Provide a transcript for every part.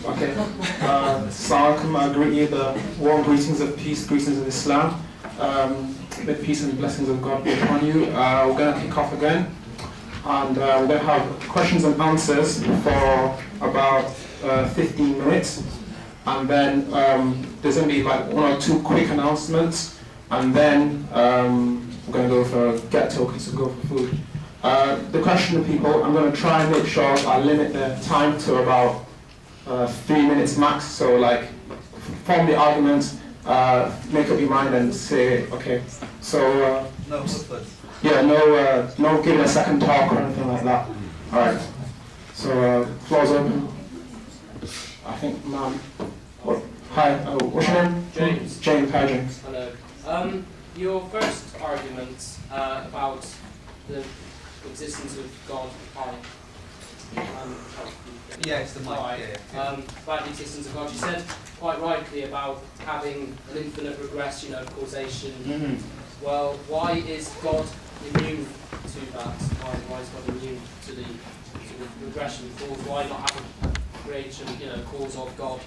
Okay. Assalamu I greet you the warm greetings of peace, greetings of Islam. May peace and blessings of God be upon you. We're going to kick off again. And we're going to have questions and answers for about 15 minutes. And then there's going to be like one or two quick announcements. And then we're going to go for get tokens to go for food. The question of people, I'm going to try and make sure I limit the time to about 3 minutes max. So like form the argument, make up your mind and say, okay. So no, first. Yeah, no giving a second talk or anything like that. All right. So floor's open. I think, ma'am. Hi. What's your name? James. James. Hi, James. Hello. Your first argument about the existence of God. Hi. Yeah, it's the mic. About the existence of God, you said quite rightly about having an infinite regress, causation. Mm-hmm. Well, why is God immune to that? Why is God immune to the regression cause? Why not have a creation, cause of God?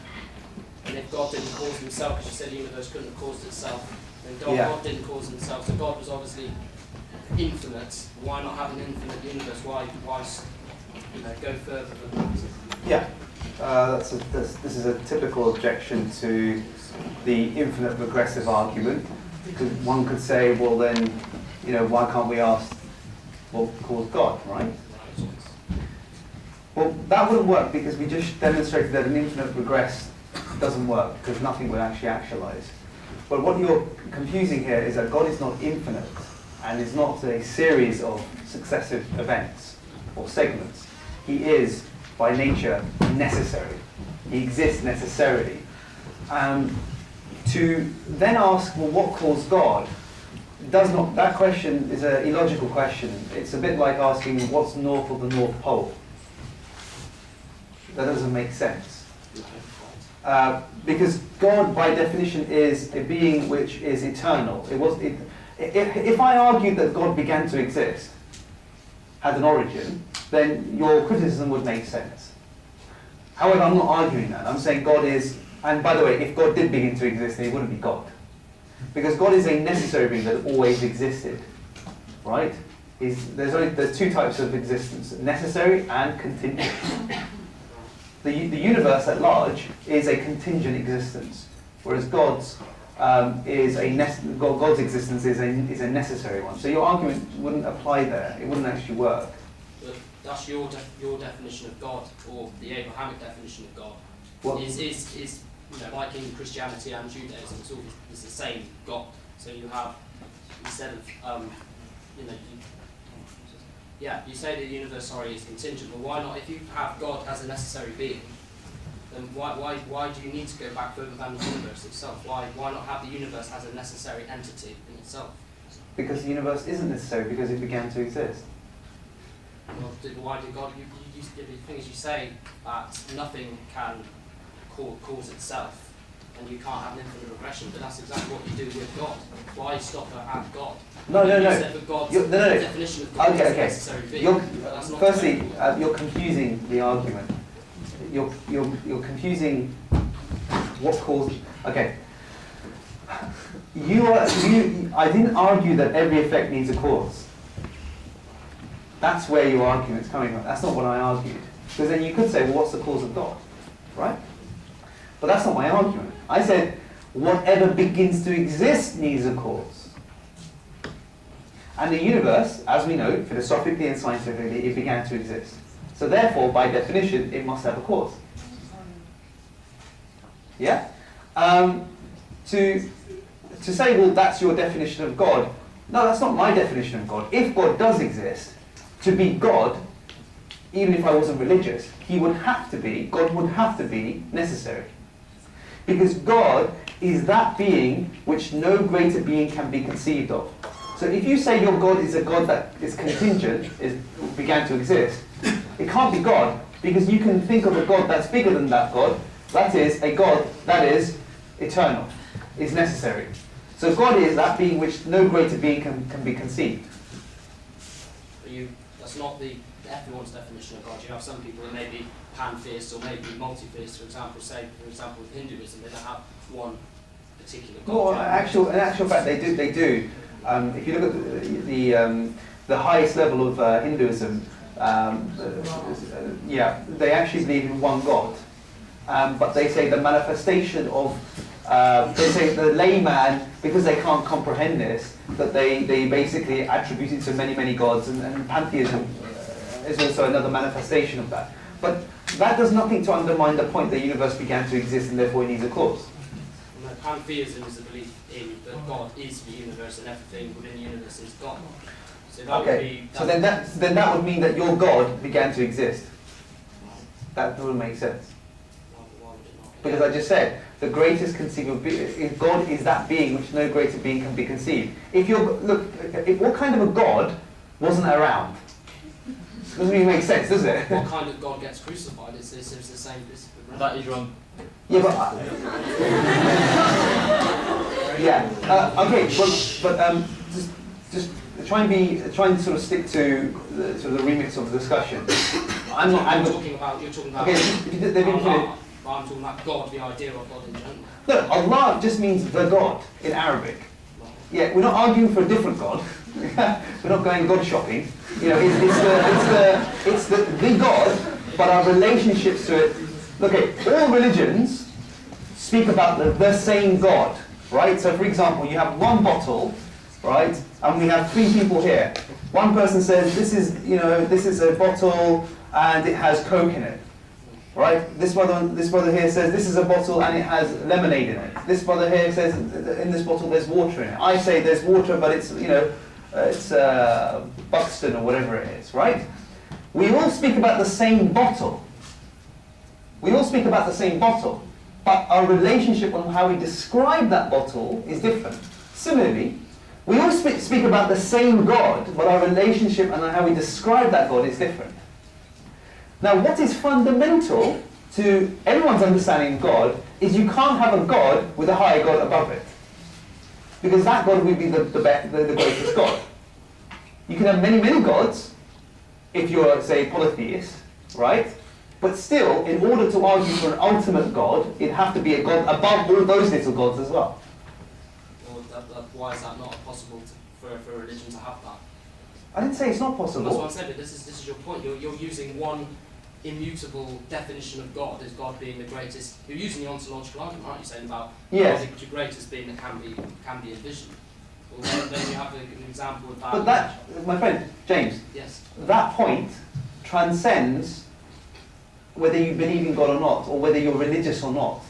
And if God didn't cause himself, as you said, the universe couldn't have caused itself. And God didn't cause himself, so God was obviously infinite. Why not have an infinite universe? Why go further than that? Yeah, this is a typical objection to the infinite regressive argument. Because one could say, well then, why can't we ask what caused God, right? Well, that wouldn't work because we just demonstrated that an infinite regress doesn't work because nothing would actually actualize. But what you're confusing here is that God is not infinite and is not a series of successive events or segments. He is, by nature, necessary. He exists necessarily. To then ask, well, what caused God? That question is an illogical question. It's a bit like asking, what's north of the North Pole? That doesn't make sense. Because God, by definition, is a being which is eternal. If I argued that God began to exist, had an origin, then your criticism would make sense. However, I'm not arguing that. I'm saying God is, and by the way, if God did begin to exist, then he wouldn't be God. Because God is a necessary being that always existed, right? There's two types of existence, necessary and contingent. The universe at large is a contingent existence, whereas God's existence is a necessary one. So your argument wouldn't apply there. It wouldn't actually work. But that's your definition of God, or the Abrahamic definition of God. What? Is like in Christianity and Judaism, it's the same God. So you have, instead of you say the universe is contingent. Well, why not? If you have God as a necessary being, then why do you need to go back further than the universe itself? Why not have the universe as a necessary entity in itself? Because the universe isn't necessary because it began to exist. Well, why did God? The thing is, you say that nothing can cause itself, and you can't have an infinite regression, but that's exactly what you do with God. Why stop at God? No. The definition of God is a necessary being. Firstly, you're confusing the argument. You're confusing what caused. Okay. I didn't argue that every effect needs a cause. That's where your argument's coming from. That's not what I argued. Because then you could say, well, what's the cause of God? Right? But that's not my argument. I said, whatever begins to exist needs a cause. And the universe, as we know, philosophically and scientifically, it began to exist. So therefore, by definition, it must have a cause. Yeah? To say, well, that's your definition of God, no, that's not my definition of God. If God does exist, to be God, even if I wasn't religious, God would have to be necessary. Because God is that being which no greater being can be conceived of. So if you say your God is a God that is contingent, began to exist, it can't be God, because you can think of a God that's bigger than that God, that is a God that is eternal, is necessary. So God is that being which no greater being can be conceived. That's not everyone's definition of God. You have some people that may be pantheists or maybe multi-theists, for example, with Hinduism, they don't have one particular God. Well, in actual fact, they do. If you look at the highest level of Hinduism, they actually believe in one God. But they say the manifestation of, they say the layman, because they can't comprehend this, that they basically attribute it to many, many gods, and pantheism is also another manifestation of that. But that does nothing to undermine the point that the universe began to exist and therefore it needs a cause. No, pantheism is a belief in that God is the universe and everything within the universe is God. So that would be, so then that would mean that your God began to exist. That would make sense. why would it not? Because I just said, the greatest conceivable being, God is that being which no greater being can be conceived. What kind of a God wasn't around? Doesn't even make sense, does it? What kind of God gets crucified? Is the same? That is wrong. Yeah, but okay, but just try and sort of stick to the remix of the discussion. You're talking about. Okay, I'm talking about God, the idea of God in general. No, Allah just means the God in Arabic. Yeah, we're not arguing for a different God. We're not going God shopping. You know, it's the God, but our relationships to it. Okay, all religions speak about the same God, right? So, for example, you have one bottle, right, and we have three people here. One person says this is a bottle and it has Coke in it. Right? This brother here says this is a bottle and it has lemonade in it. This brother here says in this bottle there's water in it. I say there's water, but it's Buxton or whatever it is. Right? We all speak about the same bottle. We all speak about the same bottle, but our relationship on how we describe that bottle is different. Similarly, we all speak about the same God, but our relationship and how we describe that God is different. Now, what is fundamental to everyone's understanding of God is you can't have a God with a higher God above it. Because that God would be the greatest God. You can have many, many gods if you're, say, polytheist, right? But still, in order to argue for an ultimate God, it'd have to be a God above all those little gods as well. Well, why is that not possible for a religion to have that? I didn't say it's not possible. That's what I'm saying, but this is your point. You're using one immutable definition of God as God being the greatest. You're using the ontological argument, aren't you? Saying about yes. God the greatest being that can be envisioned. Well, then you have an example of that. But that, my friend James, yes, that point transcends whether you believe in God or not, or whether you're religious or not.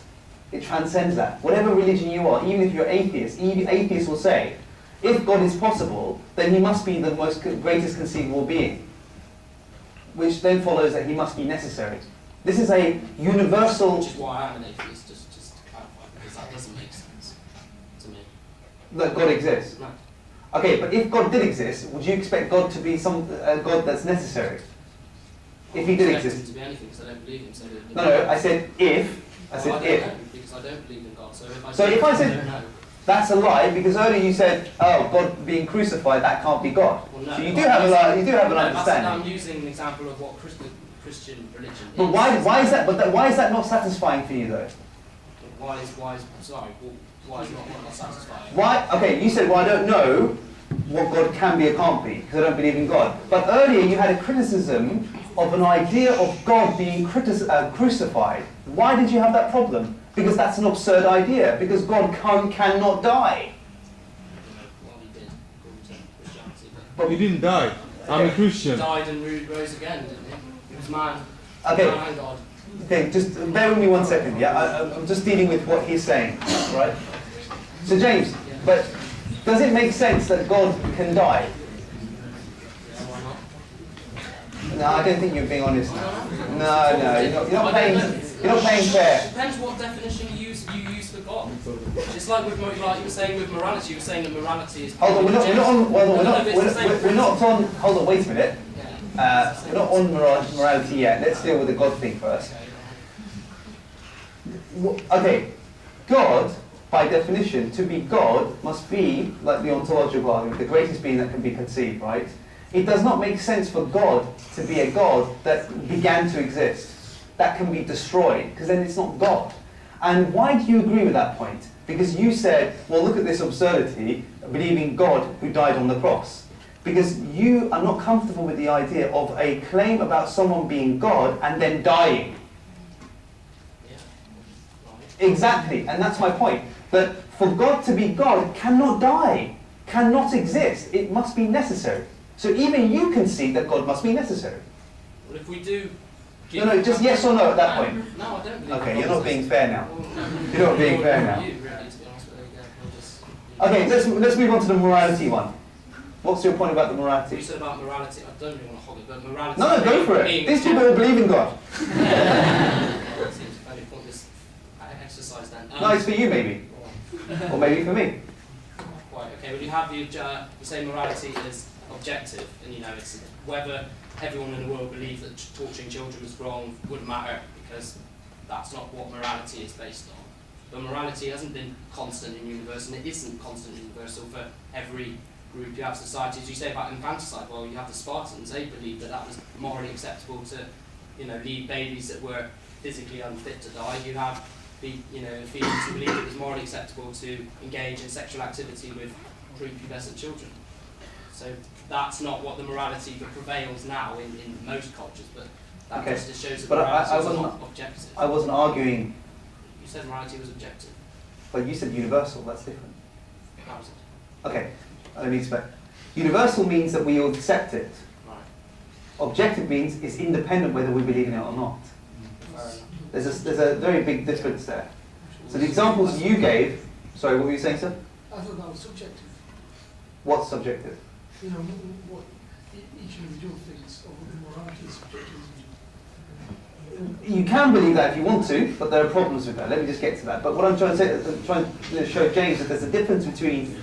It transcends that. Whatever religion you are, even if you're atheist, even atheists will say, if God is possible, then he must be the greatest conceivable being. Which then follows that he must be necessary. This is a universal... Which is why I'm an atheist, just to clarify, because that doesn't make sense to me. That God exists? No. Okay, but if God did exist, would you expect God to be some God that's necessary? If he did exist? Him to be anything, because I don't believe him. So no, I said if. I said if. Know, because I don't believe in God. So if I said that's a lie, because earlier you said, oh, God being crucified, that can't be God. Well, no, so you do have an understanding. I'm using an example of what Christian religion is. But why is that? But why is that not satisfying for you though? Why is not satisfying? Why? Okay, you said, well, I don't know what God can be or can't be because I don't believe in God. But earlier you had a criticism of an idea of God being crucified. Why did you have that problem? Because that's an absurd idea. Because God cannot die. Well, he did, according to Christianity. But he didn't die. I'm a Christian. He died and rose again, didn't he? He was man. Okay. Man and God. Okay, just bear with me 1 second. Yeah, I'm just dealing with what he's saying, right? So James, but does it make sense that God can die? Yeah, why not? No, I don't think you're being honest. No, you're not playing fair. Depends what definition you use for God. It's like you were saying with morality. You were saying that morality is. Hold on, we're not on. Hold on, wait a minute. We're not on morality yet. Let's deal with the God thing first. Okay, God, by definition, to be God must be like the ontological argument, the greatest being that can be conceived, right? It does not make sense for God to be a God that began to exist, that can be destroyed, because then it's not God. And why do you agree with that point? Because you said, well, look at this absurdity, believing God who died on the cross. Because you are not comfortable with the idea of a claim about someone being God and then dying. Exactly, and that's my point. That for God to be God cannot die, cannot exist. It must be necessary. So even you can see that God must be necessary. Well, if we do... No, just yes or no at that point. No, I don't believe Okay, God you're not is being necessary. fair now. Well, no. You're not being fair now. You, really, to be honest, but there you go. We'll just- Okay, let's move on to the morality one. What's your point about the What you morality? said about morality, I don't really want to hog it, but morality... No, go for it. being- These people all believe in God. Well, it seems a fairly pointless exercise then. No, it's for you maybe. Or maybe for me. Right, okay, well you have you say morality is objective, and you know, it's whether everyone in the world believed that torturing children was wrong wouldn't matter, because that's not what morality is based on. But morality hasn't been constant in universe, and it isn't constant and universal for every group. You have societies, you say about infanticide, well you have the Spartans, they believed that that was morally acceptable to, you know, leave babies that were physically unfit to die. You have the, you know, Athenians who believed it was morally acceptable to engage in sexual activity with prepubescent children. So that's not what the morality that prevails now in most cultures, but that Okay. just shows that But morality I is wasn't- not objective. I wasn't arguing, You said morality was objective. but you said universal, that's different. How is it? Okay, let me explain. Universal means that we all accept it. Right. Objective means it's independent whether we believe in it or not. Fair enough. There's a very big difference there. So the examples you gave, sorry, what were you saying, sir? I thought that was subjective. What's subjective? You know, what each individual thinks of morality is subjective. You can believe that if you want to, but there are problems with that. Let me just get to that. But what I'm trying to say, I'm trying to show James that there's a difference between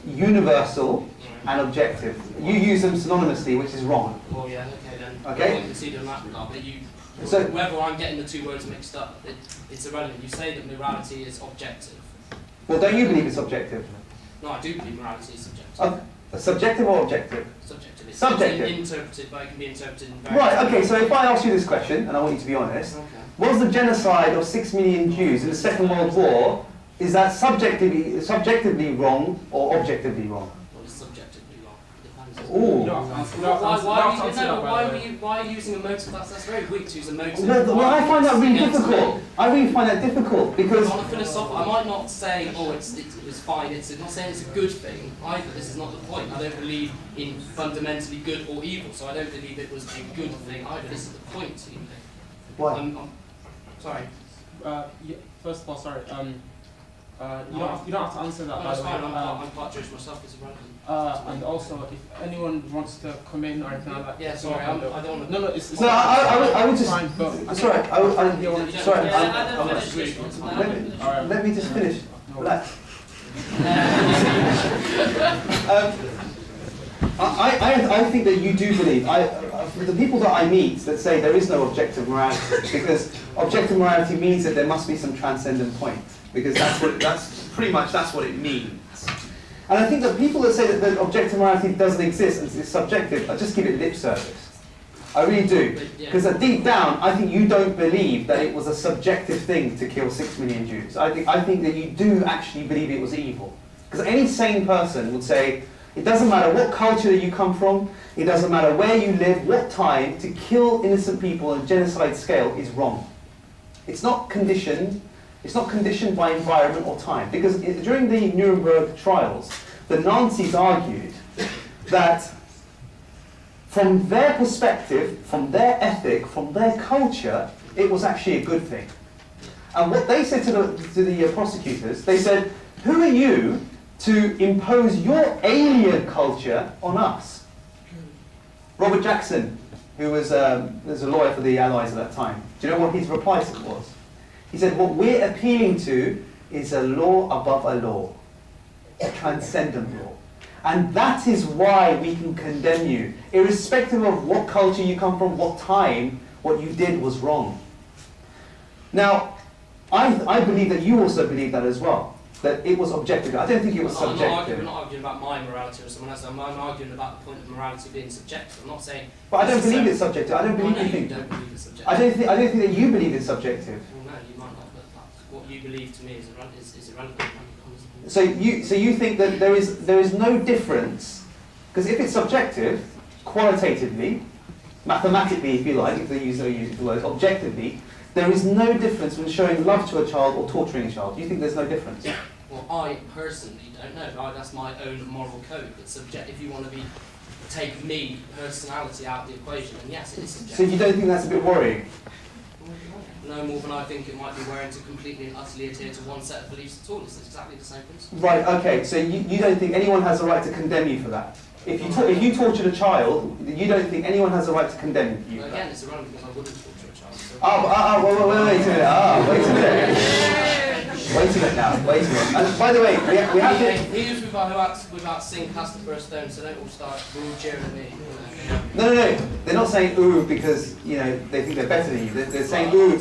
universal and objective. You use them synonymously, which is wrong. Well, yeah, okay then. Okay. I won't concede on that regard, but you, So- whether I'm getting the two words mixed up, it's irrelevant. You say that morality is objective. Well, don't you believe it's objective? No, I do believe morality is subjective. Subjective or objective? Subjective. It's Subjective. interpreted, but it can be interpreted in various Right, okay, so if I ask you this question, and I want you to be honest, Okay. was the genocide of 6 million Jews in the Second World War, is that subjectively wrong or objectively wrong? Well, it's subjectively wrong. It depends. Ooh. Why are you using a motive? That's very weak to use a motive. Well, I find that really difficult. I really find that difficult because... On a philosophical, I might not say, oh, it was fine. It's not saying it's a good thing either. This is not the point. I don't believe in fundamentally good or evil, so I don't believe it was a good thing either. This is the point. Why? I'm sorry. Yeah, first of all, sorry. You don't have to answer that. No, by it's the way. fine. I'm part Jewish myself. It's irrelevant. And also, if anyone wants to come in or anything like that. Yeah, sorry. I don't want to. No, it's So I would just... fine, but Sorry, sorry, Alright. let me just finish. Relax. I think that you do believe. The people that I meet that say there is no objective morality, because objective morality means that there must be some transcendent point, because that's pretty much what it means. And I think that people that say that objective morality doesn't exist and it's subjective, I just give it lip service. I really do, because deep down, I think you don't believe that it was a subjective thing to kill 6 million Jews. I think that you do actually believe it was evil, because any sane person would say, it doesn't matter what culture that you come from, it doesn't matter where you live, what time, to kill innocent people on a genocide scale is wrong. It's not conditioned by environment or time. Because during the Nuremberg trials, the Nazis argued that from their perspective, from their ethic, from their culture, it was actually a good thing. And what they said to the prosecutors, they said, who are you to impose your alien culture on us? Robert Jackson, who was a lawyer for the Allies at that time, do you know what his reply was? He said, what we're appealing to is a law above a law, a transcendent law. And that is why we can condemn you, irrespective of what culture you come from, what time, what you did was wrong. Now, I believe that you also believe that as well. that it was objective. I don't think it was subjective. I'm not arguing about my morality or someone else. I'm arguing about the point of morality being subjective. I'm not saying. But I don't believe it's subjective. I don't believe you think. Don't believe it's subjective. I don't think that you believe it's subjective. Well, no, you might not. But what you believe to me is irrelevant. So you think that there is no difference, because if it's subjective, qualitatively, mathematically, if you like, if they use the word objectively, there is no difference when showing love to a child or torturing a child. Do you think there's no difference? Well, I personally don't know. That's my own moral code. But if you want to take me personality out of the equation, then yes, it is subjective. So you don't think that's a bit worrying? No more than I think it might be worrying to completely and utterly adhere to one set of beliefs at all. It's exactly the same principle. Right. Okay. So you don't think anyone has a right to condemn you for that? If you tortured a child, you don't think anyone has a right to condemn you? Well, again, it's irrelevant because I wouldn't torture a child. So Wait a minute. Wait a minute now. Wait a minute. And by the way, we have to... He who's without sin cast the first stone, so don't all start jeering at me. No. They're not saying ooh because they think they're better than you. They're saying ooh.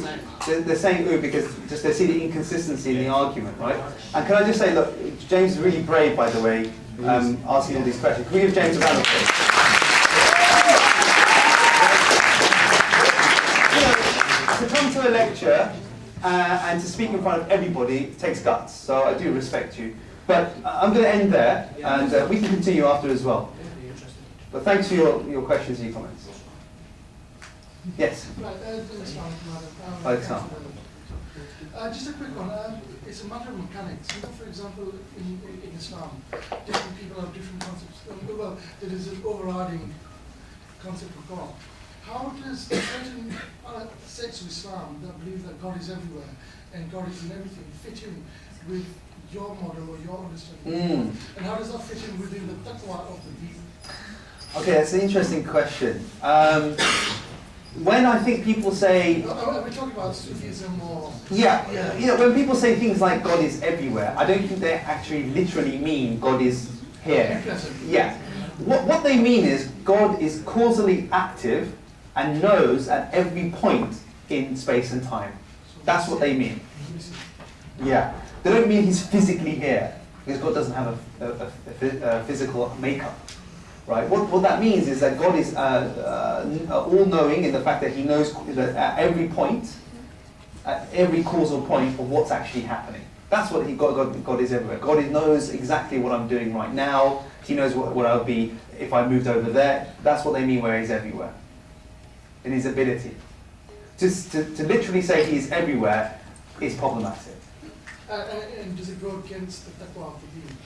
They're saying ooh because just they see the inconsistency in the argument, right? And can I just say, look, James is really brave, by the way, asking all these questions. Can we give James a round of applause? To come to a lecture and to speak in front of everybody takes guts, so I do respect you. But I'm going to end there, and we can continue after as well. But thanks for your questions and your comments. Yes? Right, just a quick one. It's a matter of mechanics. For example, in Islam, different people have different concepts. Well, there is an overriding concept of God. How does certain sects of Islam that believe that God is everywhere and God is in everything fit in with your model or your understanding? And how does that fit in within the taqwa of the Deen? Okay, that's an interesting question. When I think people say... Are we talking about Sufism or... Yeah, when people say things like God is everywhere, I don't think they actually literally mean God is here. Yeah. What they mean is God is causally active and knows at every point in space and time. That's what they mean. Yeah. They don't mean he's physically here, because God doesn't have a physical makeup. Right? What that means is that God is all-knowing in the fact that he knows that at every point, at every causal point of what's actually happening. That's what God is everywhere. God knows exactly what I'm doing right now. He knows what I'll be if I moved over there. That's what they mean where he's everywhere. In his ability. To literally say he's everywhere is problematic. And does it go against the taqwa of the Deen?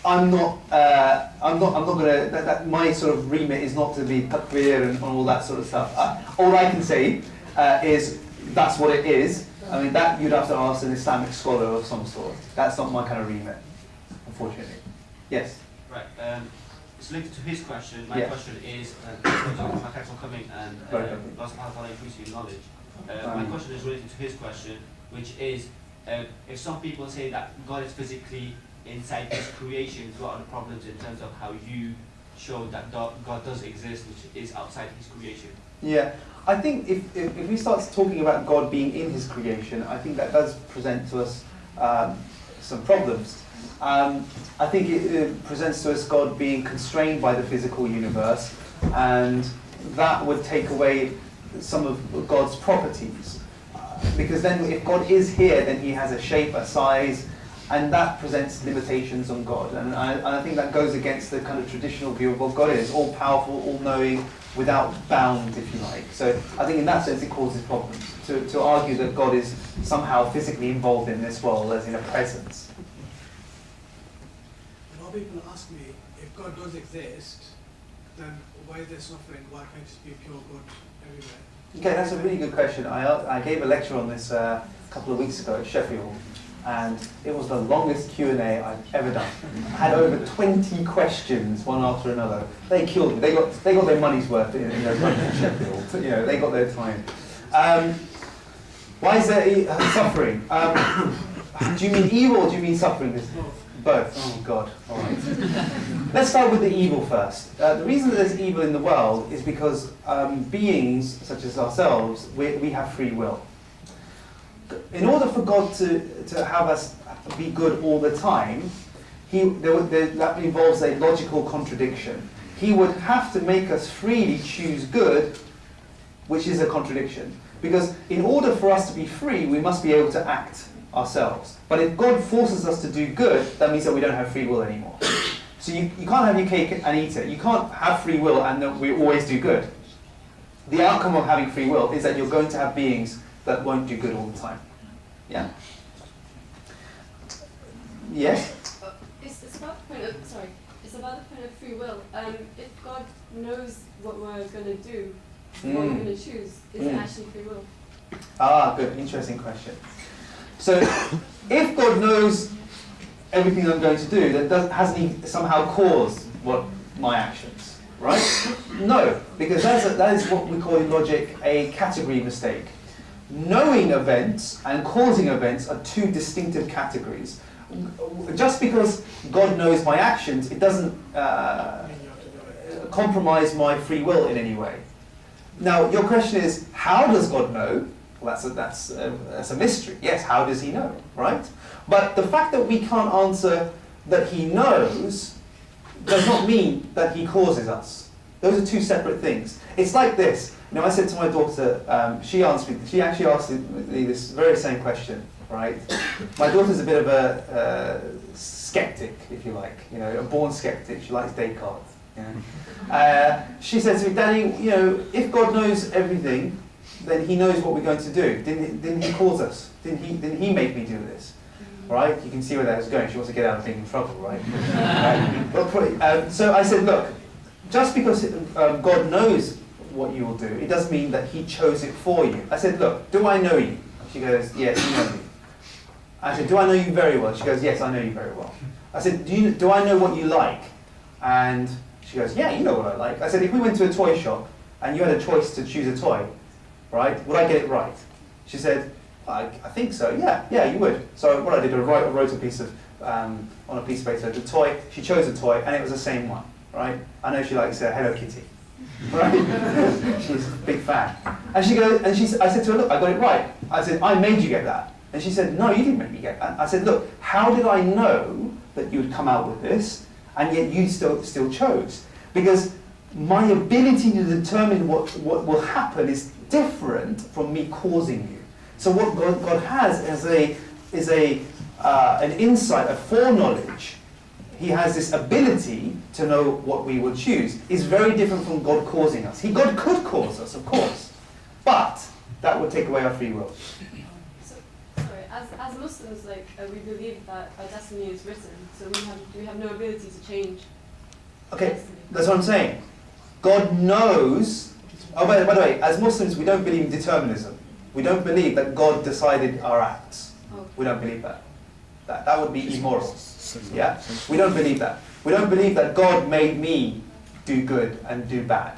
I'm not going to, my sort of remit is not to be takbir and all that sort of stuff. All I can say is that's what it is. I mean, that you'd have to ask an Islamic scholar of some sort. That's not my kind of remit, unfortunately. Yes? Right. It's linked to his question. My question is, my thanks for coming and lots of Allah increase your knowledge. My question is related to his question, which is, if some people say that God is physically inside his creation, what are the problems in terms of how you show that God does exist, which is outside his creation? Yeah, I think if we start talking about God being in his creation, I think that does present to us some problems. I think it presents to us God being constrained by the physical universe, and that would take away some of God's properties. Because then if God is here, then he has a shape, a size, and that presents limitations on God. And I think that goes against the kind of traditional view of what God is, all-powerful, all-knowing, without bound, if you like. So I think in that sense it causes problems, to argue that God is somehow physically involved in this world, as in a presence. A lot of people ask me, if God does exist, then why is there suffering? Why can't it just be a pure good everywhere? Okay, that's a really good question. I gave a lecture on this a couple of weeks ago at Sheffield, and it was the longest Q&A I've ever done. I had over 20 questions, one after another. They killed me. They got their money's worth in their time at Sheffield. They got their time. Why is there suffering? Do you mean evil or do you mean suffering? Both. Oh God. All right. Let's start with the evil first. The reason that there's evil in the world is because beings such as ourselves, we have free will. In order for God to have us be good all the time, that involves a logical contradiction. He would have to make us freely choose good, which is a contradiction. Because in order for us to be free, we must be able to act ourselves. But if God forces us to do good, that means that we don't have free will anymore. So you can't have your cake and eat it. You can't have free will and that we always do good. The outcome of having free will is that you're going to have beings that won't do good all the time. Yeah? Yes? It's about the point of, sorry, it's about the point of free will. If God knows what we're going to do, what we're going to choose, is it actually free will? Ah, good, interesting question. So, if God knows everything I'm going to do, then hasn't He somehow caused my actions, right? No, because that is what we call in logic a category mistake. Knowing events and causing events are two distinctive categories. Just because God knows my actions, it doesn't compromise my free will in any way. Now, your question is, how does God know? Well, that's a mystery. Yes, how does He know, right? But the fact that we can't answer that He knows does not mean that He causes us. Those are two separate things. It's like this. You know, I said to my daughter, she actually asked me this very same question, right? My daughter's a bit of a skeptic, if you like, you know, a born skeptic. She likes Descartes. You know? She said to me, Daddy, you know, if God knows everything, then He knows what we're going to do. Didn't He cause us? Didn't He make me do this? Right? You can see where that was going. She wants to get out of being in trouble, right? So I said, look, just because God knows what you will do, it doesn't mean that He chose it for you. I said, look, do I know you? She goes, yes, you know me. I said, do I know you very well? She goes, yes, I know you very well. I said, do I know what you like? And she goes, yeah, you know what I like. I said, if we went to a toy shop and you had a choice to choose a toy, right, would I get it right? She said, I think so, yeah, you would. So what I did, I wrote a piece of, on a piece of paper, the toy, she chose a toy, and it was the same one, right? I know she likes Hello Kitty, right? She's a big fan. And she goes, I said to her, look, I got it right. I said, I made you get that. And she said, no, you didn't make me get that. I said, look, how did I know that you would come out with this, and yet you still chose? Because my ability to determine what will happen is different from me causing you. So what God has is an insight, a foreknowledge. He has this ability to know what we will choose. Is very different from God causing us. God could cause us, of course, but that would take away our free will. So, sorry, as Muslims, we believe that our destiny is written, so we have no ability to change. Okay, destiny. that's what I'm saying. God knows. Oh, by the way, as Muslims, we don't believe in determinism. We don't believe that God decided our acts. Okay. We don't believe that. That would be immoral. Yeah? We don't believe that. We don't believe that God made me do good and do bad.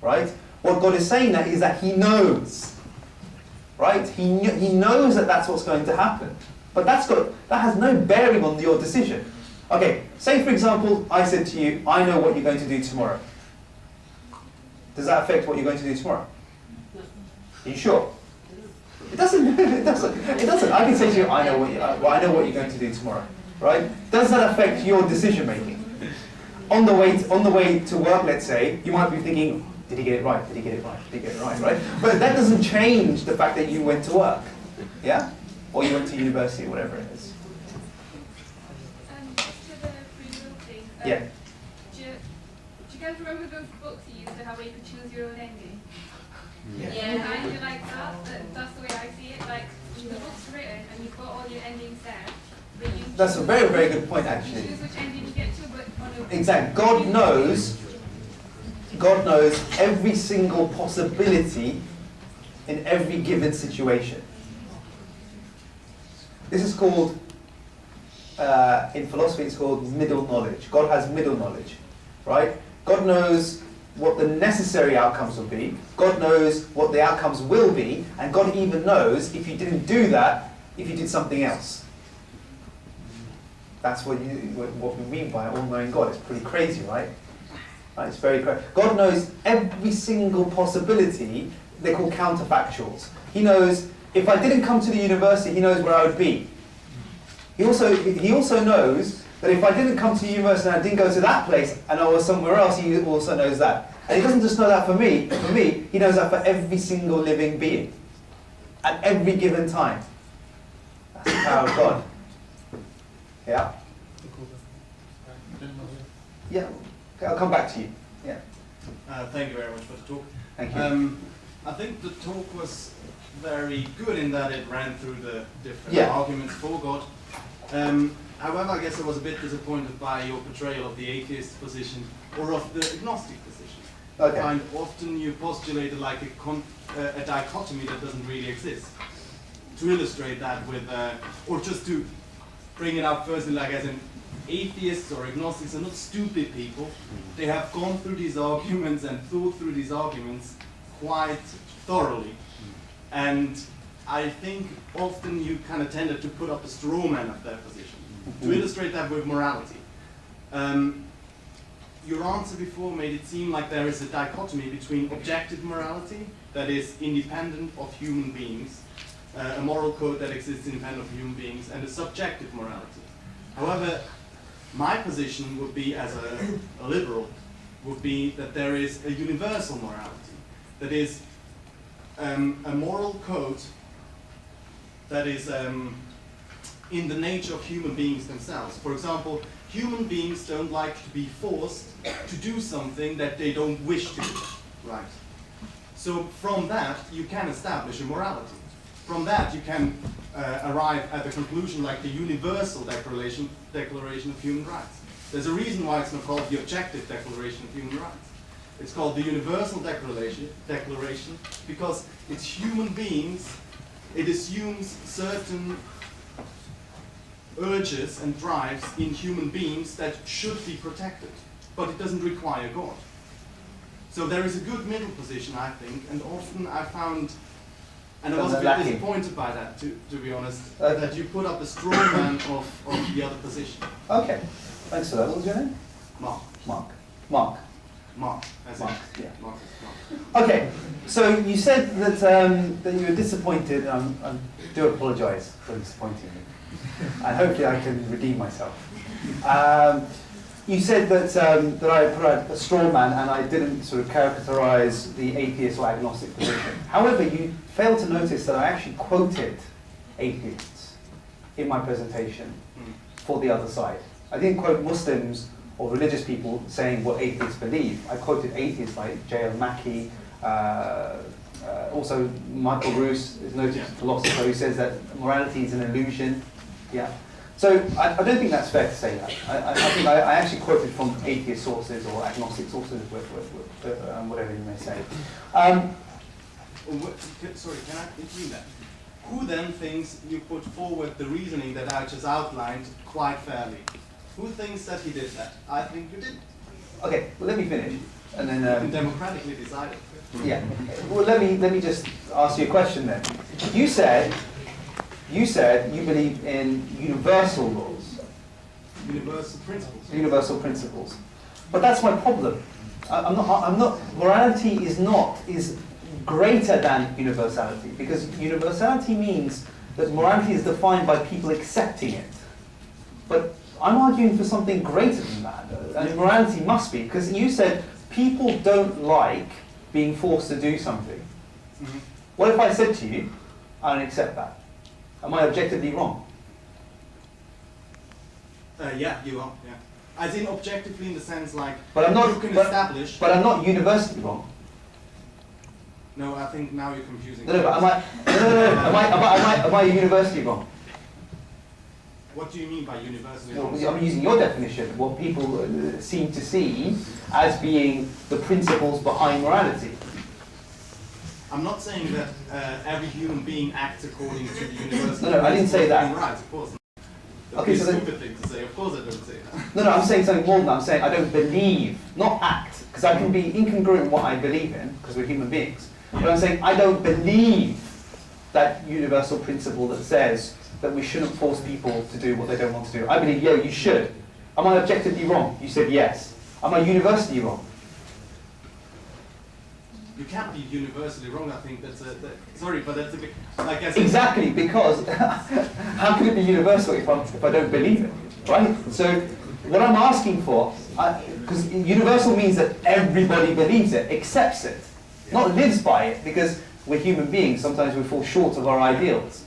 Right? What God is saying is that He knows. Right? He knows that that's what's going to happen. But that has no bearing on your decision. Okay, say for example, I said to you, I know what you're going to do tomorrow. Does that affect what you're going to do tomorrow? No. Are you sure? It doesn't. It doesn't. I can say to you, I know what you're going to do tomorrow, right? Does that affect your decision making? On the way to work, let's say, you might be thinking, did he get it right? Did he get it right? Did he get it right? Right? But that doesn't change the fact that you went to work, yeah, or you went to university, or whatever it is. Just to the free will thing. Yeah. Do you guys remember those books you used to have where you could choose your own ending? Yeah. I feel like that's the way I see it. Like the book's written and you've got all your endings there, but you That's a very, very good point, actually. choose which ending you get to, but on a Exactly. God knows every single possibility in every given situation. This is called, in philosophy, it's called middle knowledge. God has middle knowledge, right? God knows what the necessary outcomes will be. God knows what the outcomes will be, and God even knows if you didn't do that, if you did something else. That's what we mean by all-knowing God. It's pretty crazy, right? It's very crazy. God knows every single possibility. They're called counterfactuals. He knows if I didn't come to the university, He knows where I would be. He also knows that if I didn't come to university and I didn't go to that place and I was somewhere else, he also knows that. And he doesn't just know that for me, he knows that for every single living being. At every given time. That's the power of God. Yeah? Yeah. Okay, I'll come back to you. Yeah. Thank you very much for the talk. Thank you. I think the talk was very good in that it ran through the different Yeah. arguments for God. However, I guess I was a bit disappointed by your portrayal of the atheist position or of the agnostic position. Okay. And often you postulated like a dichotomy that doesn't really exist. To illustrate that with, or just to bring it up firstly, like as in atheists or agnostics are not stupid people. They have gone through these arguments and thought through these arguments quite thoroughly. And I think often you kind of tended to put up a straw man of their position. To illustrate that with morality. Your answer before made it seem like there is a dichotomy between objective morality, that is independent of human beings, a moral code that exists independent of human beings, and a subjective morality. However, my position would be, as a liberal, would be that there is a universal morality, that is a moral code that is in the nature of human beings themselves. For example, human beings don't like to be forced to do something that they don't wish to do, right? So from that, you can establish a morality. From that, you can arrive at the conclusion like the Universal Declaration of Human Rights. There's a reason why it's not called the Objective Declaration of Human Rights. It's called the Universal Declaration because it's human beings, it assumes certain urges and drives in human beings that should be protected, but it doesn't require God. So there is a good middle position, I think, and often I found, and I was a bit disappointed by that, to be honest, that you put up a straw man of the other position. Okay, thanks for that. What was your name? Mark. Mark, as Mark, in, yeah. Mark is Mark. Okay, so you said that that you were disappointed. I do apologise for disappointing you, and hopefully I can redeem myself. You said that that I put out a straw man and I didn't sort of characterise the atheist or agnostic position. However, you failed to notice that I actually quoted atheists in my presentation for the other side. I didn't quote Muslims or religious people saying what atheists believe. I quoted atheists like J.L. Mackie, also Michael Roos, is a noted philosopher who says that morality is an illusion. Yeah. So I don't think that's fair to say that. I think I actually quoted from atheist sources or agnostic sources, whatever you may say. Sorry, can I intervene that? Who then thinks you put forward the reasoning that I just outlined quite fairly? Who thinks that he did that? I think you did. Okay, well let me finish, and then. You can democratically decide it. Yeah. Well, let me just ask you a question then. You said you believe in universal laws. Universal principles. Universal principles. But that's my problem. I'm not. Morality is greater than universality, because universality means that morality is defined by people accepting it. But I'm arguing for something greater than that, and morality must be, because you said people don't like being forced to do something. Mm-hmm. What if I said to you, I don't accept that? Am I objectively wrong? Yeah, you are. Yeah, as in objectively in the sense like but I'm not, you can establish. But I'm not universally wrong. No, I think now you're confusing. No, but am I universally wrong? What do you mean by universally? Well, I'm using your definition, what people seem to see as being the principles behind morality. I'm not saying that every human being acts according to the universal. No, I didn't say that. Human rights, of course. Okay, so stupid thing to say. Of course, I don't say that. No, I'm saying something more than that. I'm saying I don't believe, not act, because I can be incongruent in what I believe in, because we're human beings. Yeah. But I'm saying I don't believe that universal principle that says that we shouldn't force people to do what they don't want to do. I believe, yeah, you should. Am I objectively wrong? You said yes. Am I universally wrong? You can't be universally wrong. I think sorry, but that's a bit, I guess. Exactly, because how can it be universal if I don't believe it, right? So what I'm asking for, because universal means that everybody believes it, accepts it, not lives by it, because we're human beings, sometimes we fall short of our ideals.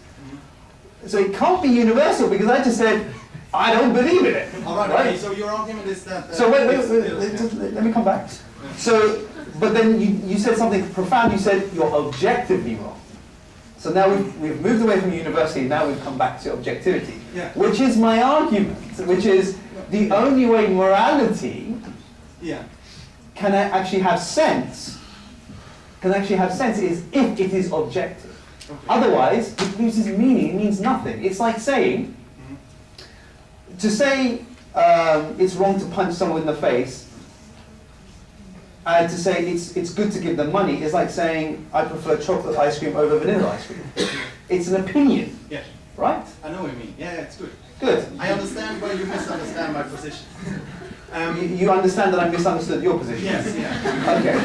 So it can't be universal because I just said, I don't believe in it. All right, right? okay, so your argument is that... so wait, let me come back. So, but then you said something profound, you said you're objectively wrong. So now we've moved away from university, now we've come back to objectivity. Yeah. Which is my argument, which is the only way morality can actually have sense, is if it is objective. Okay. Otherwise, it loses meaning, it means nothing. It's like saying, to say it's wrong to punch someone in the face, and to say it's good to give them money is like saying I prefer chocolate ice cream over vanilla ice cream. It's an opinion, Yeah. right? I know what you mean. Yeah, it's good. Good. I understand where you misunderstand my position. You understand that I misunderstood your position? Yes, yeah. Okay.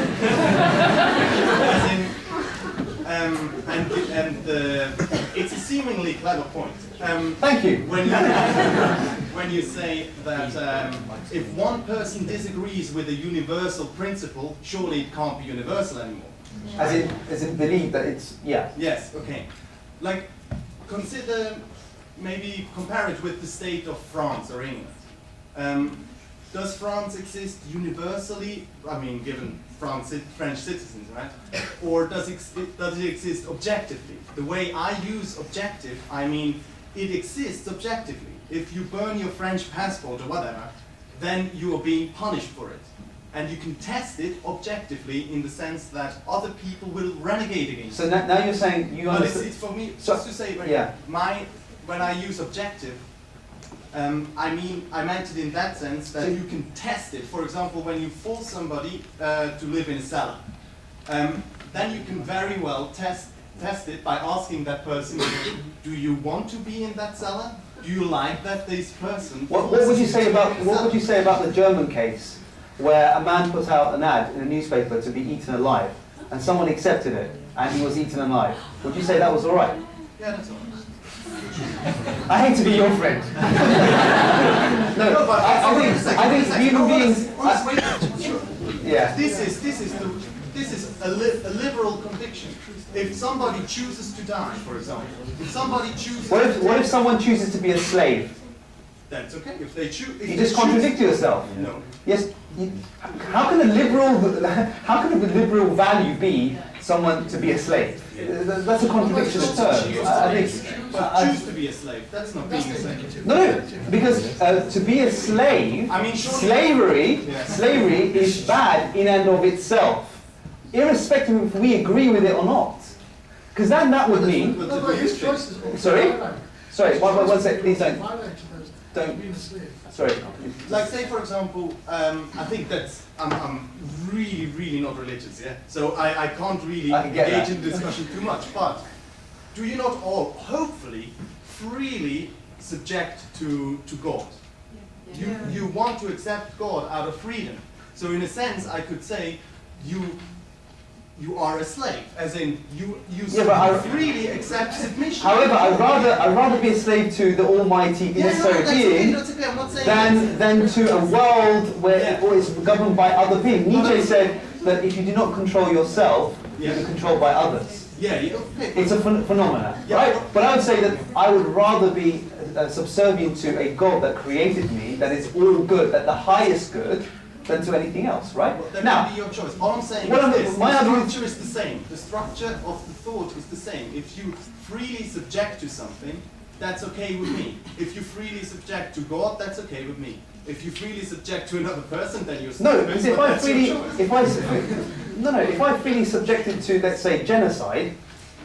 It's a seemingly clever point. Thank you. When you say that if one person disagrees with a universal principle, surely it can't be universal anymore. As in believe that it's, yeah. Yes, okay. Like, consider, maybe compare it with the state of France or England. Does France exist universally? I mean, given French citizens, right? Or does it exist objectively? The way I use objective, I mean, it exists objectively. If you burn your French passport or whatever, then you are being punished for it. And you can test it objectively in the sense that other people will renegade against it. So now you're saying you understand. It's for me, So, just to say, yeah. When I use objective, I meant it in that sense that you can test it. For example, when you force somebody to live in a cellar, then you can very well test it by asking that person, do you want to be in that cellar? Do you like that this person? What would you say about the German case, where a man put out an ad in a newspaper to be eaten alive, and someone accepted it, and he was eaten alive? Would you say that was all right? Yeah, that's all right. I hate to be your friend. No, but I think human beings. Yeah. This is a liberal conviction. If somebody chooses to die, for example, if somebody chooses. What if someone chooses to be a slave? That's okay. If they choose. You just contradict yourself. No. Yes. How can a liberal value be someone to be a slave? That's a contradiction of terms. But choose to be a slave. That's not being a slave. No, because to be a slave, I mean, slavery is bad in and of itself, irrespective if we agree with it or not. Because then that would mean. Sorry. One sec. Please don't. Sorry. Like, say for example, I think that's I'm really not religious, yeah. So I can't really engage in discussion too much. But do you not all hopefully freely subject to God? You want to accept God out of freedom. So in a sense, I could say you are a slave, as in you freely accept submission. However, I'd rather be a slave to the Almighty being than to a world where it is governed by other beings. Nietzsche said that if you do not control yourself, you're controlled by others. It's a phenomenon, right? But I would say that I would rather be subservient to a God that created me, that is all good, that the highest good, than to anything else, right? Well, that can be your choice. All I'm saying is this, the structure is the same. The structure of the thought is the same. If you freely subject to something, that's okay with me. If you freely subject to God, that's okay with me. If you freely subject to another person, then you're no, because if I freely subjected to, let's say, genocide,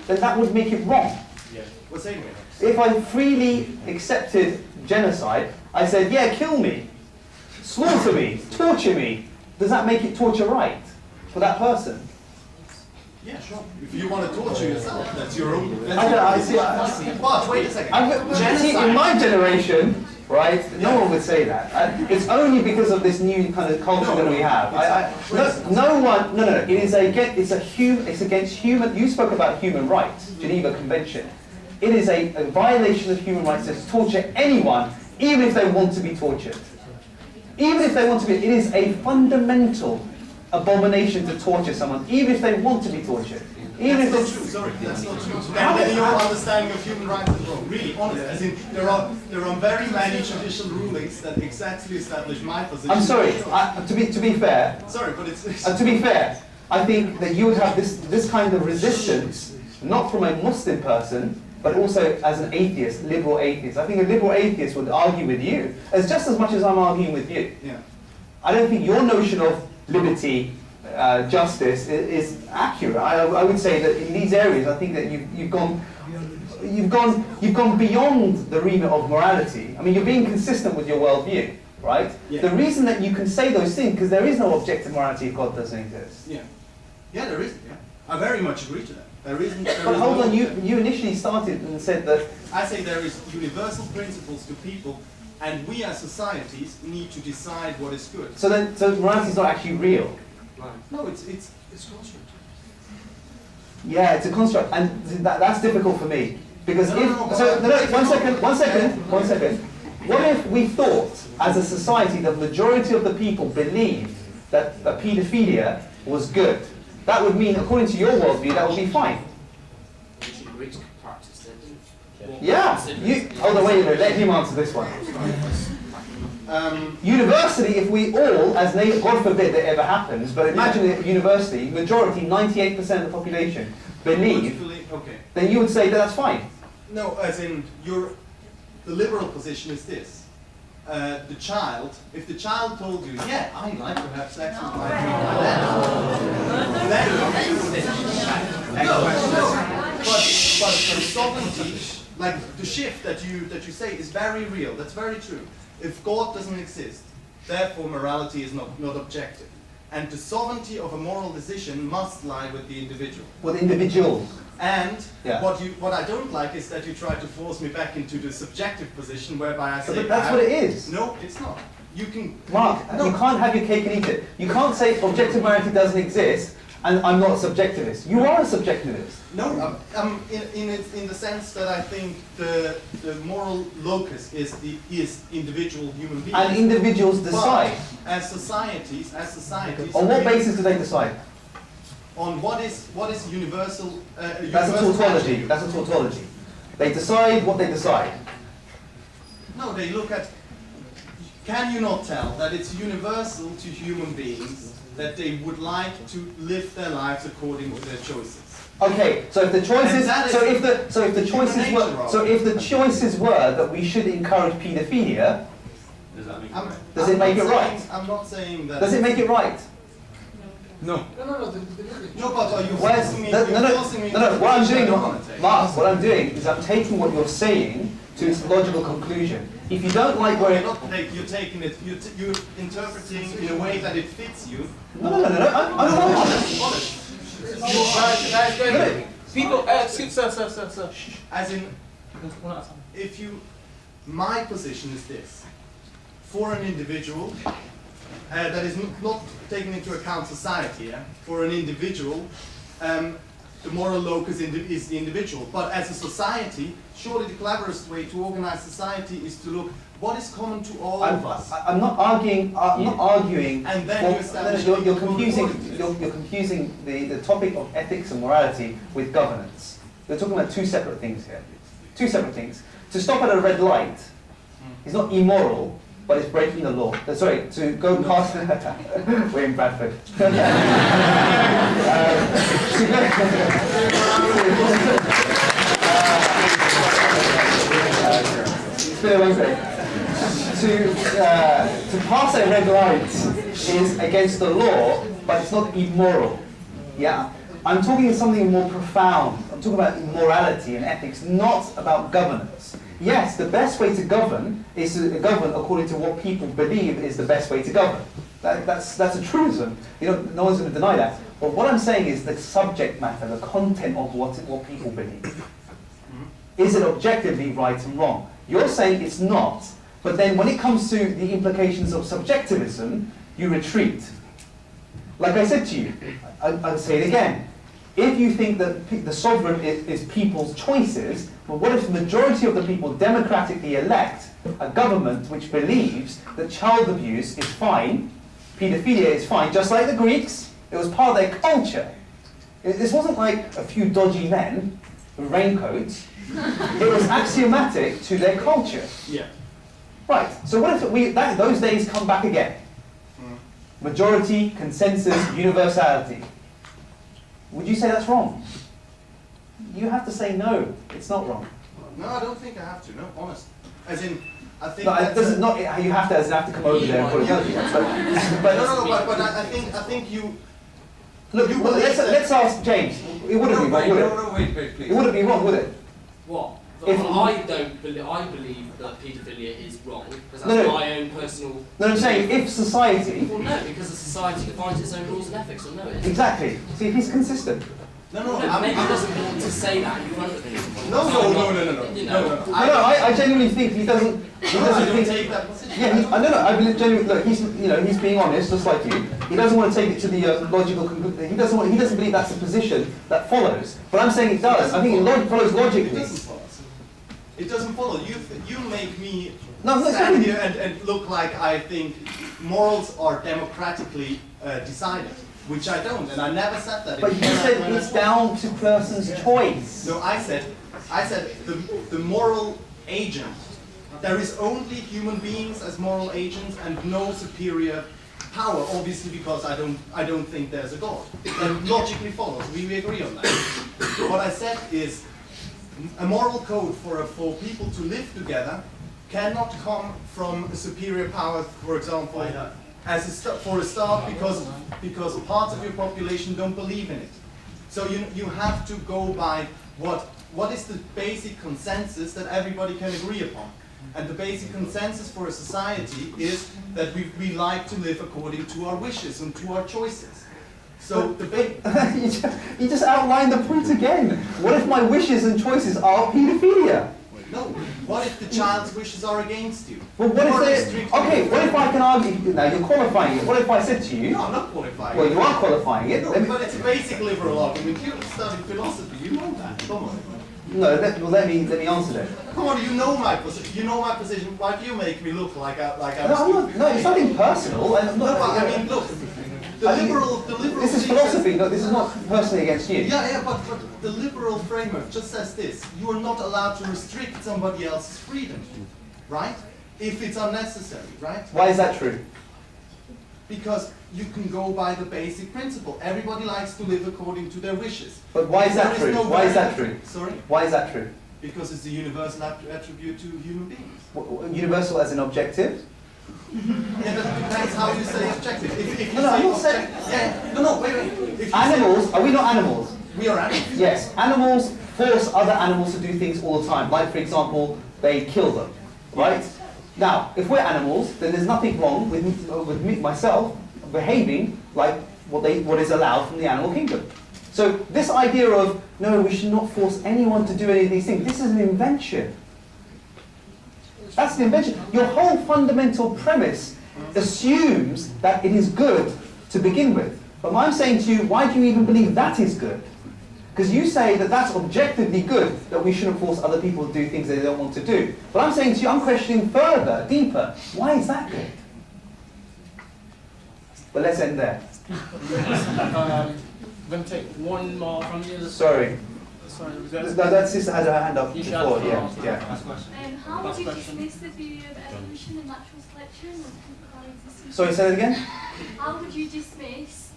then that would make it wrong. Yeah. Well, say anyway. If I freely accepted genocide, I said, yeah, kill me. Slaughter me, torture me. Does that make it torture right for that person? Yeah, sure. If you want to torture yourself, that's your own. But wait a second. In my generation, right? No one would say that. It's only because of this new kind of culture that we have. No. It's against human. You spoke about human rights, Geneva Convention. It is a violation of human rights to torture anyone, even if they want to be tortured. Even if they want to be, it is a fundamental abomination to torture someone, even if they want to be tortured. Even if that's not true. Sorry, that's not true. Then your understanding of human rights is wrong. Really, honest. As in, there are very many judicial rulings that exactly establish my position. I'm sorry. To be fair. Sorry, but it's to be fair, I think that you would have this kind of resistance, not from a Muslim person, but also as an atheist, liberal atheist. I think a liberal atheist would argue with you as just as much as I'm arguing with you. Yeah. I don't think your notion of liberty, justice is accurate. I would say that in these areas, I think that you've gone beyond the remit of morality. I mean, you're being consistent with your worldview, right? Yeah. The reason that you can say those things because there is no objective morality if God doesn't exist. Yeah. Yeah, there is. Yeah. I very much agree to that. There isn't. But hold on, you initially started and said that. I say there is universal principles to people, and we as societies need to decide what is good. So morality is not actually real. No, it's construct. Yeah, it's a construct, and that's difficult for me because one second. What if we thought, as a society, the majority of the people believed that paedophilia was good? That would mean, according to your worldview, that would be fine. Yeah. Hold on, wait a minute. Let him answer this one. University, if we all, as God forbid that ever happens, but imagine at university, majority, 98% of the population believe, then you would say that that's fine. No, as in, the liberal position is this. If the child told you, yeah, I like to have sex with my but sovereignty, like the shift that you say is very real, that's very true. If God doesn't exist, therefore morality is not objective. And the sovereignty of a moral decision must lie with the individual. With individuals. And what I don't like is that you try to force me back into the subjective position whereby I say... But that's what it is. No, it's not. You can... Mark, you can't have your cake and eat it. You can't say objective morality doesn't exist and I'm not a subjectivist. You are a subjectivist. No, in the sense that I think the moral locus is individual human beings. And individuals decide. But as societies... On what basis do they decide? On what is universal... That's a tautology. That's a tautology. They decide what they decide. No, they look at... Can you not tell that it's universal to human beings that they would like to live their lives according to their choices? Okay, so if the choices, if the choices were that we should encourage paedophilia, does it make it right? I'm not saying that. Does it make it right? No. No, but are you forcing me? No. What I'm doing, Mark, what I'm doing is I'm taking what you're saying to its logical conclusion. If you don't like where you're taking it, you're interpreting in a way that it fits you. No. I'm honest. People, sir. As in, my position is this: for an individual, that is not taking into account society. Yeah? For an individual, the moral locus is the individual. But as a society, surely the cleverest way to organize society is to look what is common to all of us. I'm not arguing. Not arguing. And then you're confusing the topic of ethics and morality with governance. We're talking about two separate things here. Two separate things. To stop at a red light is not immoral, but it's breaking the law. Sorry, to go past... We're in Bradford. It's been a long day. To pass a red light is against the law, but it's not immoral. Yeah? I'm talking something more profound. I'm talking about morality and ethics, not about governance. Yes, the best way to govern is to govern according to what people believe is the best way to govern. That's a truism. No one's going to deny that. But what I'm saying is the subject matter, the content of what people believe. Is it objectively right and wrong? You're saying it's not, But then when it comes to the implications of subjectivism, you retreat. Like I said to you, I'll say it again. If you think that the sovereign is people's choices, well, what if the majority of the people democratically elect a government which believes that child abuse is fine, paedophilia is fine, just like the Greeks? It was part of their culture. This wasn't like a few dodgy men with raincoats. It was axiomatic to their culture. Yeah. Right, so what if those days come back again? Majority, consensus, universality. Would you say that's wrong? You have to say no, it's not wrong. No, I don't think I have to, no, honest. As in, I think No, that's this is not, you have to come over there and put it down. but I think you... Look, you well, let's ask James. It wouldn't be wrong, would it? No, wait, please. It wouldn't be wrong, would it? What? If- Well, I believe that paedophilia is wrong, because that's No. my own personal... No, I'm saying if society... Well, no, because the society defines its own rules and ethics, or no, it isn't. Exactly. See, he's consistent. No, maybe he doesn't want to say that in front of people. No. You know, I genuinely think he doesn't... He I doesn't don't think... take that position. Yeah, I believe genuinely. Look, he's being honest, just like you. He doesn't want to take it to the logical conclusion. He doesn't believe that's a position that follows. But I'm saying it does. I think it follows It logically. doesn't follow. It doesn't follow. You make me No, stand here and look like I think morals are democratically decided, which I don't, and I never said that. But you said it's down to person's choice. No, I said the moral agent. There is only human beings as moral agents and no superior power, obviously, because I don't think there's a God. That logically follows. We agree on that. What I said is a moral code for people to live together cannot come from a superior power, for example, for a start, because parts of your population don't believe in it. So you have to go by what is the basic consensus that everybody can agree upon. And the basic consensus for a society is that we like to live according to our wishes and to our choices. So you just outlined the point again. What if my wishes and choices are paedophilia? No. What if the child's wishes are against you? Well, what if they... Okay, what if I can argue... Now, you're qualifying it. What if I said to you... No, I'm not qualifying Well, it. you are qualifying it. No, but it's a basic liberal argument. You studied philosophy, you know that. Come on. No, let me answer that. Come on, you know my position. You know my position. Why do you make me look like I'm No, it's nothing personal. I'm not, I mean, look. The liberal this is philosophy. No, this is not personally against you. Yeah, but the liberal framework just says this: you are not allowed to restrict somebody else's freedom, right? If it's unnecessary, right? Why is that true? Because you can go by the basic principle. Everybody likes to live according to their wishes. But why is that true? Why is that true? Sorry? Why is that true? Because it's a universal attribute to human beings. Universal as an objective? Yeah, that depends how you say objective. If you No, I'm say not saying... yeah, no, wait. If you Animals, are we not animals? we are animals. Yes, animals force other animals to do things all the time. Like, for example, they kill them, right? Now, if we're animals, then there's nothing wrong with myself behaving like what is allowed from the animal kingdom. So this idea of, no, we should not force anyone to do any of these things, this is an invention. That's an invention. Your whole fundamental premise assumes that it is good to begin with. But I'm saying to you, why do you even believe that is good? Because you say that that's objectively good, that we shouldn't force other people to do things they don't want to do. But I'm saying to you, I'm questioning further, deeper. Why is that good? But let's end there. I'm going to take one more from the other side. Sorry. Sorry, was That sister had her hand up You should before, ask yeah. Last question. How would Last you question. dismiss the theory of evolution and natural selection as proof of our existence? Sorry, say that again? How would you dismiss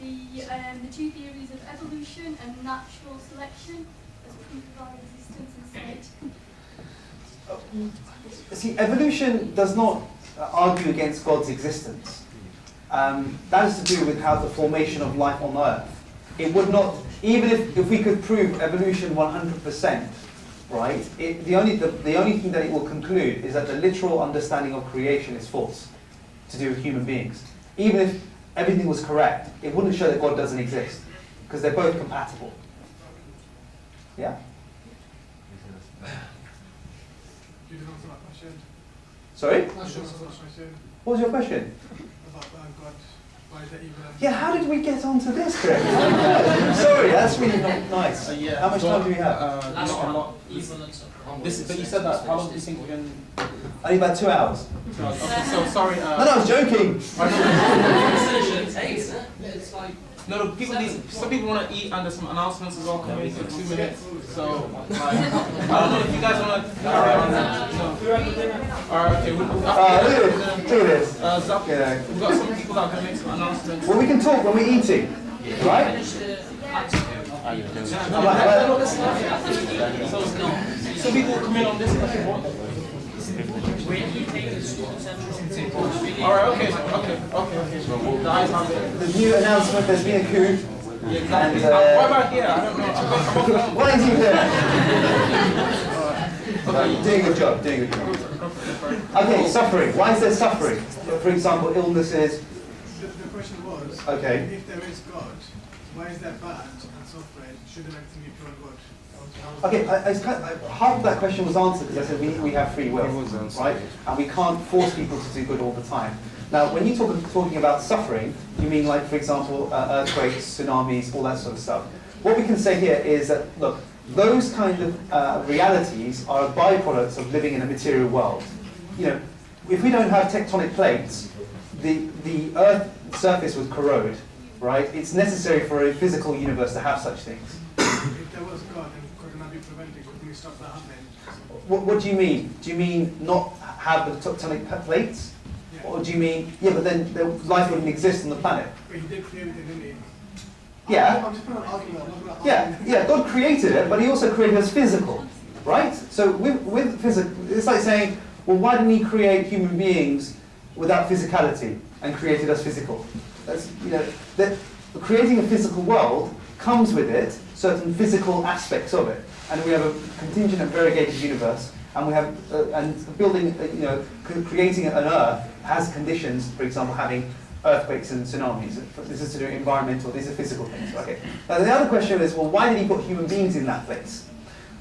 the two theories of evolution and natural selection as proof of our existence instead? See, evolution does not argue against God's existence. That is to do with how the formation of life on Earth. It would not, even if we could prove evolution 100%, right? The only thing that it will conclude is that the literal understanding of creation is false, to do with human beings. Even if everything was correct, it wouldn't show that God doesn't exist, because they're both compatible. Yeah? You didn't answer that question. Sorry? Not sure what's the question What was your question? about God. Why is that evil? Yeah, how did we get onto this, Greg? Sorry, that's really not nice. Yeah. How much time do we have? Last Not a one, lot. evil and suffering. But you said that. How long do you think we're going to? Only about 2 hours. Okay, so sorry. No, I was joking. It's like No, people need, some people want to eat and there's some announcements as well coming for 2 minutes. So, like, I don't know if you guys want to carry on. No. Alright, okay. Look at this. Zap, Yeah. we've got some people that are going to make some announcements. Well, we can talk when we're eating, right? So people come in on this question. Alright, okay. The eyes have it. The new announcement, there's been a coup. Yeah, exactly. And, what about here? I don't know. Why is he there? Doing a good job, doing a good job. Okay, suffering. Why is there suffering? For example, illnesses. The question was, Okay. if there is God, why is that bad and suffering? Should everything be pure God? Okay, half of that question was answered because I said we have free will, right? And we can't force people to do good all the time. Now, when you're talking about suffering, you mean like, for example, earthquakes, tsunamis, all that sort of stuff. What we can say here is that, look, those kind of realities are byproducts of living in a material world. You know, if we don't have tectonic plates, the Earth's surface would corrode, right? It's necessary for a physical universe to have such things. If there was God, then could it not be prevented? Couldn't we stop that happening? What do you mean? Do you mean not have the tectonic plates? Yeah. Or do you mean, yeah, but then life wouldn't exist on the planet? But he did create everything, didn't he? Yeah. I'm just putting an argument. I'm not gonna Yeah, argue. yeah, God created it, but he also created us physical, right? So with physical, it's like saying, well, why didn't he create human beings without physicality and created us physical? That's, you know, that creating a physical world comes with it certain physical aspects of it, and we have a contingent and variegated universe, and we have and building, you know, creating an Earth has conditions. For example, having earthquakes and tsunamis. This is to do with environmental. These are physical things. Okay. Now the other question is, well, why did he put human beings in that place?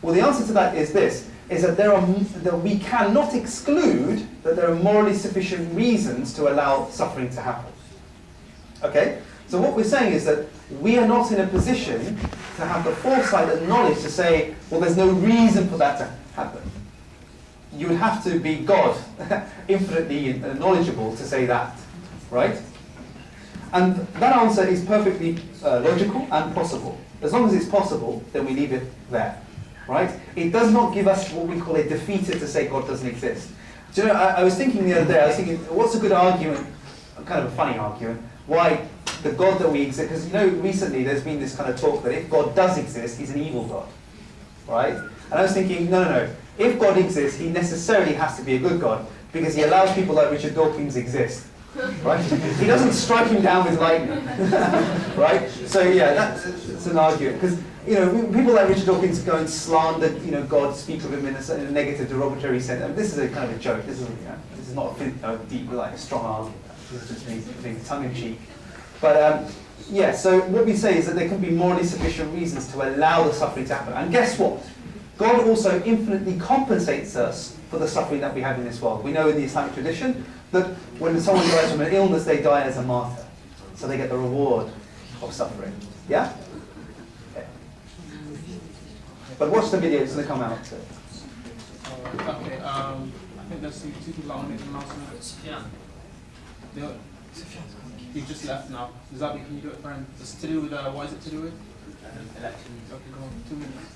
Well, the answer to that is this: is that that we cannot exclude that there are morally sufficient reasons to allow suffering to happen. Okay. So what we're saying is that we are not in a position to have the foresight and knowledge to say, well, there's no reason for that to happen. You would have to be God, infinitely knowledgeable, to say that, right? And that answer is perfectly logical and possible. As long as it's possible, then we leave it there, right? It does not give us what we call a defeater to say God doesn't exist. Do you know, I was thinking the other day, I was thinking, what's a good argument, kind of a funny argument, why the God that we exist, because you know, recently there's been this kind of talk that if God does exist, he's an evil God, right? And I was thinking, no. If God exists, he necessarily has to be a good God, because he allows people like Richard Dawkins exist, right? He doesn't strike him down with lightning, right? So yeah, that's an argument, because you know, people like Richard Dawkins go and slander, you know, God, speak of him in a negative, derogatory sense. I mean, this is a kind of a joke. This is not a deep, like a strong argument. This is just being tongue in cheek. But yeah, so what we say is that there can be morally sufficient reasons to allow the suffering to happen. And guess what? God also infinitely compensates us for the suffering that we have in this world. We know in the Islamic tradition that when someone dies from an illness, they die as a martyr. So they get the reward of suffering. Yeah? Okay. But watch the video, it's going to come out. So. Okay, I think there's two people that want to make an announcement. Yeah. You just left now. Zabi, can you do it for him? It's to do with, what is it to do with? Elections. Okay, go on. 2 minutes.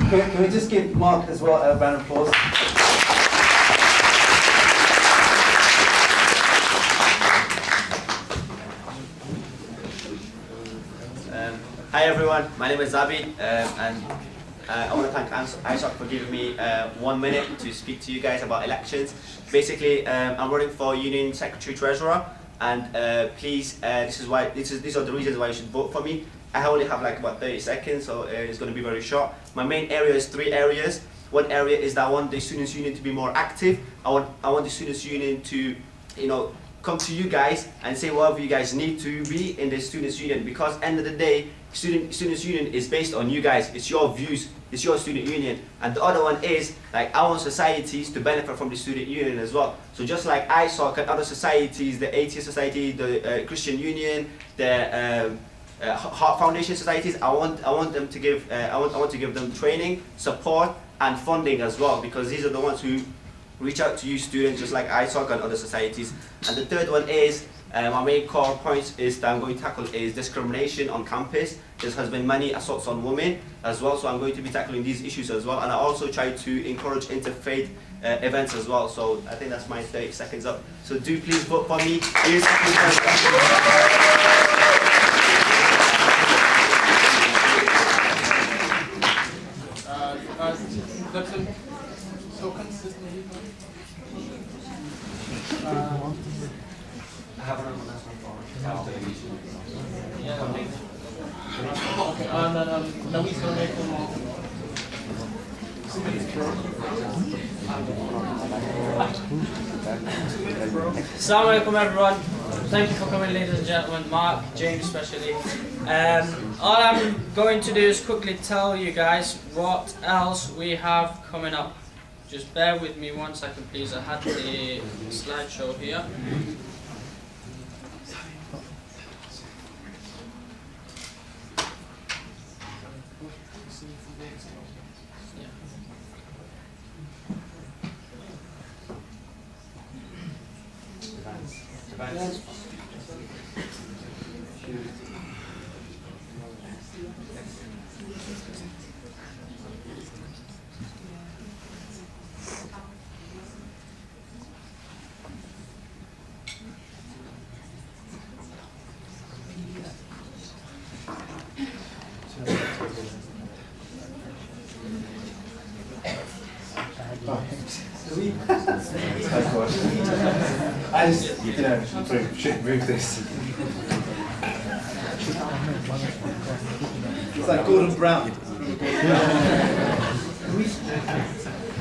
Can we just give Mark as well a round of applause? Hi everyone, my name is Zabi, and I want to thank Aishak for giving me 1 minute to speak to you guys about elections. Basically, I'm running for Union Secretary Treasurer, and please, these are the reasons why you should vote for me. I only have like about 30 seconds, so it's going to be very short. My main area is 3 areas. One area is that I want the Students' Union to be more active. I want the Students' Union to, you know, come to you guys and say whatever you guys need to be in the students' union, because end of the day, students' union is based on you guys. It's your views. It's your student union. And the other one is like I want societies to benefit from the student union as well. So just like ISOC and other societies, the Atheist Society, the Christian Union, the Heart Foundation societies, I want them to give I want to give them training, support, and funding as well, because these are the ones who reach out to you students, just like ISOC and other societies. And the third one is my main core points is that I'm going to tackle is discrimination on campus. There has been many assaults on women as well, so I'm going to be tackling these issues as well. And I also try to encourage interfaith events as well. So I think that's my 30 seconds up. So do please vote for me. So consistently. I have another announcement for Okay, and then now he's going to make them all. Assalamu alaikum everyone. Thank you for coming, ladies and gentlemen, Mark, James especially. All I'm going to do is quickly tell you guys what else we have coming up. Just bear with me 1 second please, I had the slideshow here. I just, should move this. It's like Gordon Brown.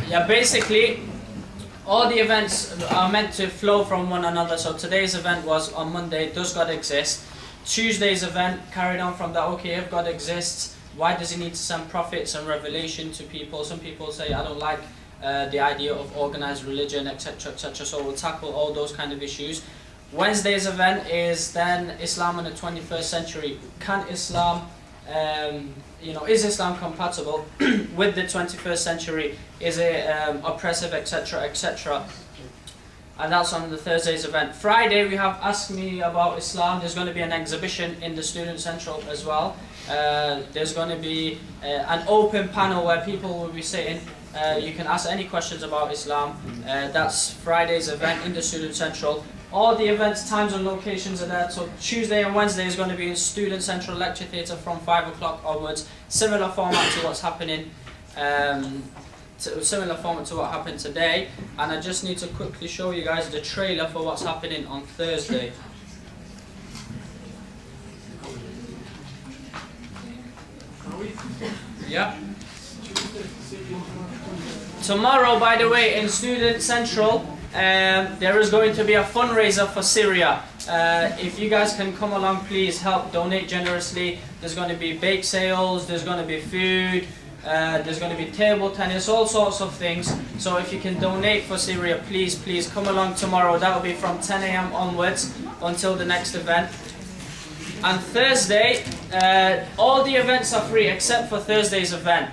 Yeah, basically, all the events are meant to flow from one another. So today's event was on Monday, does God exist? Tuesday's event carried on from that, okay, if God exists, why does he need to send prophets and revelation to people? Some people say, I don't like the idea of organized religion, etc., etc. So we'll tackle all those kind of issues. Wednesday's event is then Islam in the 21st century. Can Islam, is Islam compatible with the 21st century? Is it oppressive, etc., etc.? And that's on the Thursday's event. Friday we have Ask Me About Islam. There's going to be an exhibition in the Student Central as well. There's going to be an open panel where people will be sitting. You can ask any questions about Islam. That's Friday's event in the Student Central. All the events, times and locations are there. So Tuesday and Wednesday is going to be in Student Central Lecture Theatre from 5 o'clock onwards. Similar format to what's happening. Similar format to what happened today. And I just need to quickly show you guys the trailer for what's happening on Thursday. Yeah. Tomorrow, by the way, in Student Central, there is going to be a fundraiser for Syria. If you guys can come along, please help donate generously. There's going to be bake sales, there's going to be food, there's going to be table tennis, all sorts of things. So if you can donate for Syria, please come along tomorrow. That will be from 10 AM onwards until the next event. And Thursday, all the events are free except for Thursday's event,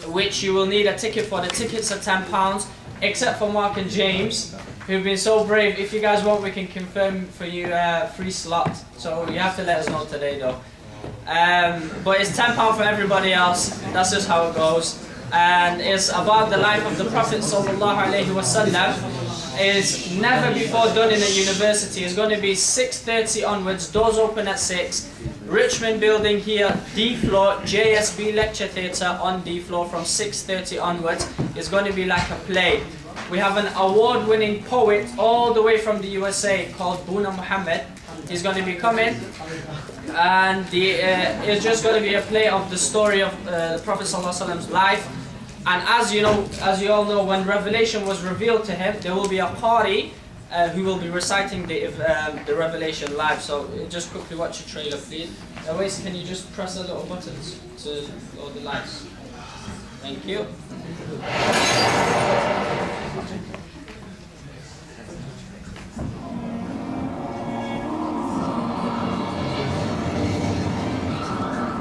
which you will need a ticket for. The tickets are £10, except for Mark and James, who've been so brave. If you guys want, we can confirm for you a free slot. So you have to let us know today though. But it's £10 for everybody else. That's just how it goes. And it's about the life of the Prophet ﷺ. It's never before done in a university. It's going to be 6:30 onwards. Doors open at 6. Richmond building here, D floor, JSB Lecture Theatre on D floor from 6:30 onwards. It's going to be like a play. We have an award-winning poet all the way from the USA called Buna Muhammad. He's going to be coming, and it's just going to be a play of the story of the Prophet ﷺ's life. And as you all know, when revelation was revealed to him, there will be a party who will be reciting the revelation live. So just quickly watch your trailer, please. Wait, can you just press the little buttons to load the lights? Thank you.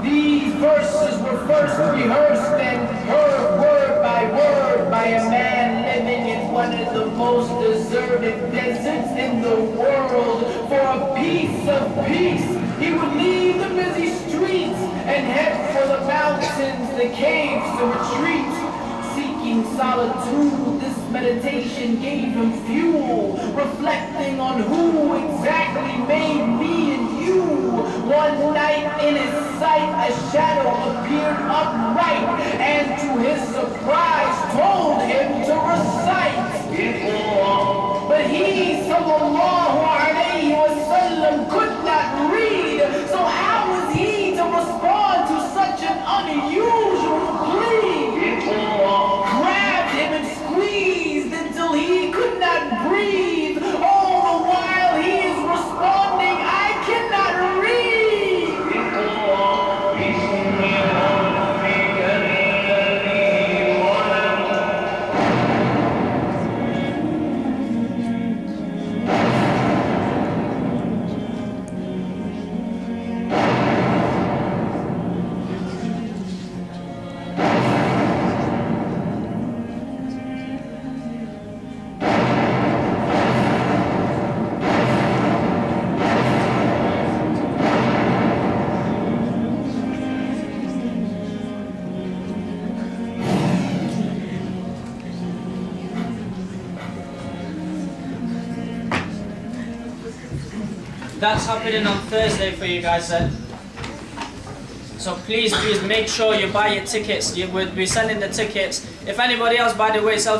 These verses were first rehearsed and heard word by a man living in one of the most deserted deserts in the world. For a piece of peace, he would leave the busy streets and head for the mountains, the caves, to retreat. Seeking solitude, this meditation gave him fuel, reflecting on who exactly made me and you. One night in his sight, a shadow appeared upright, and to his surprise told him to recite. But he, sallallahu alayhi wasallam, could not read, so how was he to respond to such an unusual plea? Grabbed him and squeezed until he could not breathe. All the while he is responding, I cannot read. That's happening on Thursday for you guys then. So please make sure you buy your tickets. We'll be selling the tickets. If anybody else, by the way, sells you